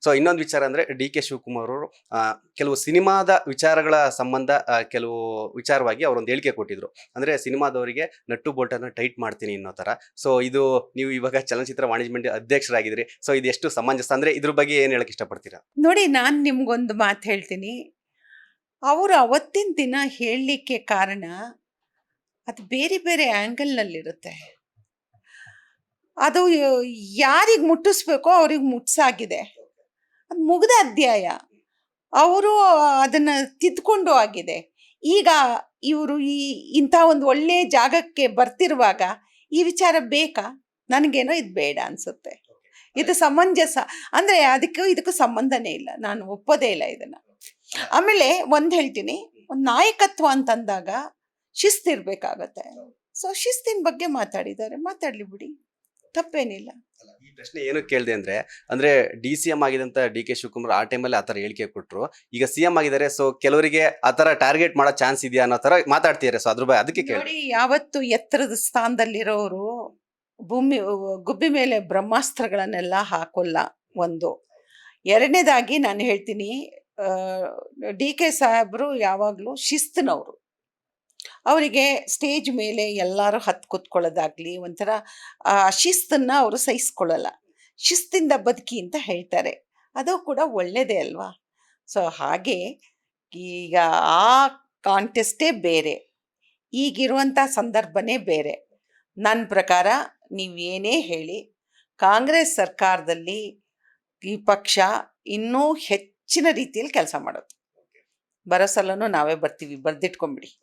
So ಇನ್ನೊಂದು ವಿಚಾರ ಅಂದ್ರೆ ಡಿ ಕೆ ಶಿವಕುಮಾರ್ ಅವರು ಕೆಲವು ಸಿನಿಮಾದ ವಿಚಾರಗಳ ಸಂಬಂಧ ಕೆಲವು ವಿಚಾರವಾಗಿ ಅವರೊಂದು ಹೇಳಿಕೆ ಕೊಟ್ಟಿದ್ರು. ಅಂದ್ರೆ ಸಿನಿಮಾದವರಿಗೆ ನಟ್ಟು ಬೋಲ್ಟನ್ನು ಟೈಟ್ ಮಾಡ್ತೀನಿ ಅನ್ನೋ ತರ. ಸೊ ಇದು ನೀವು ಇವಾಗ ಚಲನಚಿತ್ರ ವಾಣಿಜ್ಯ ಮಂಡಳಿ ಅಧ್ಯಕ್ಷರಾಗಿದ್ರಿ. ಸೊ ಇದು ಎಷ್ಟು ಸಮಂಜಸ, ಅಂದ್ರೆ ಇದ್ರ ಬಗ್ಗೆ ಏನ್ ಹೇಳಕ್ ಇಷ್ಟಪಡ್ತೀರಾ? ನೋಡಿ, ನಾನು ನಿಮ್ಗೊಂದು ಮಾತು ಹೇಳ್ತೀನಿ. ಅವರು ಅವತ್ತಿನ ದಿನ ಹೇಳಲಿಕ್ಕೆ ಕಾರಣ ಅದು ಬೇರೆ ಬೇರೆ ಆ್ಯಂಗಲ್ನಲ್ಲಿರುತ್ತೆ. ಅದು ಯಾರಿಗೆ ಮುಟ್ಟಿಸ್ಬೇಕೋ ಅವ್ರಿಗೆ ಮುಟ್ಸಾಗಿದೆ. ಅದು ಮುಗ್ದ ಅಧ್ಯಾಯ. ಅವರು ಅದನ್ನು ತಿದ್ದುಕೊಂಡು ಆಗಿದೆ. ಈಗ ಇವರು ಇಂಥ ಒಂದು ಒಳ್ಳೆಯ ಜಾಗಕ್ಕೆ ಬರ್ತಿರುವಾಗ ಈ ವಿಚಾರ ಬೇಕಾ? ನನಗೇನೋ ಇದು ಬೇಡ ಅನಿಸುತ್ತೆ. ಇದು ಸಮಂಜಸ ಅಂದರೆ ಇದಕ್ಕೂ ಸಂಬಂಧನೇ ಇಲ್ಲ. ನಾನು ಒಪ್ಪೋದೇ ಇಲ್ಲ ಇದನ್ನು. ಆಮೇಲೆ ಒಂದು ಹೇಳ್ತೀನಿ, ಒಂದು ನಾಯಕತ್ವ ಅಂತಂದಾಗ ಶಿಸ್ತಿರ್ಬೇಕಾಗತ್ತೆ. ಸೊ ಶಿಸ್ತಿನ ಬಗ್ಗೆ ಮಾತಾಡಿದ್ದಾರೆ, ಮಾತಾಡಲಿ ಬಿಡಿ, ತಪ್ಪೇನಿಲ್ಲ. ಈ ಪ್ರಶ್ನೆ ಏನು ಕೇಳಿದೆ ಅಂದ್ರೆ DCM ಆಗಿದಂತ ಡಿ ಕೆ ಶಿವಕುಮಾರ್ ಆ ಟೈಮಲ್ಲಿ ಆತರ ಹೇಳಿಕೆ ಕೊಟ್ಟರು. ಈಗ CM ಆಗಿದ್ದಾರೆ. ಸೊ ಕೆಲವರಿಗೆ ಆತರ ಟಾರ್ಗೆಟ್ ಮಾಡೋ ಚಾನ್ಸ್ ಇದೆಯಾ ಅನ್ನೋ ತರ ಮಾತಾಡ್ತಿದ್ದಾರೆ. ಸೊ ಅದ್ರ ಬಗ್ಗೆ ಅದಕ್ಕೆ ನೋಡಿ, ಯಾವತ್ತು ಎತ್ತರದ ಸ್ಥಾನದಲ್ಲಿರೋರು ಗುಬ್ಬಿ ಮೇಲೆ ಬ್ರಹ್ಮಾಸ್ತ್ರಗಳನ್ನೆಲ್ಲ ಹಾಕೋಲ್ಲ. ಒಂದು. ಎರಡನೇದಾಗಿ ನಾನು ಹೇಳ್ತೀನಿ, DK ಸಾಹೇಬರು ಯಾವಾಗಲೂ ಶಿಸ್ತಿನವರು. ಅವರಿಗೆ ಸ್ಟೇಜ್ ಮೇಲೆ ಎಲ್ಲರೂ ಹತ್ತು ಕೂತ್ಕೊಳ್ಳೋದಾಗ್ಲಿ ಒಂಥರ ಶಿಸ್ತನ್ನು ಅವರು ಸಹಿಸ್ಕೊಳ್ಳಲ್ಲ. ಶಿಸ್ತಿಂದ ಬದುಕಿ ಅಂತ ಹೇಳ್ತಾರೆ. ಅದು ಕೂಡ ಒಳ್ಳೆಯದೇ ಅಲ್ವಾ? ಸೊ ಹಾಗೆ ಈಗ ಆ ಕಾಂಟೆಸ್ಟೇ ಬೇರೆ, ಈಗಿರುವಂಥ ಸಂದರ್ಭನೇ ಬೇರೆ. ನನ್ನ ಪ್ರಕಾರ ನೀವೇನೇ ಹೇಳಿ, ಕಾಂಗ್ರೆಸ್ ಸರ್ಕಾರದಲ್ಲಿ ಈ ಪಕ್ಷ ಇನ್ನೂ ಹೆಚ್ಚಿನ ರೀತಿಯಲ್ಲಿ ಕೆಲಸ ಮಾಡೋದು. ಬರೋ ಸಲನೂ ನಾವೇ ಬರ್ತೀವಿ, ಬರೆದಿಟ್ಕೊಂಬಿಡಿ.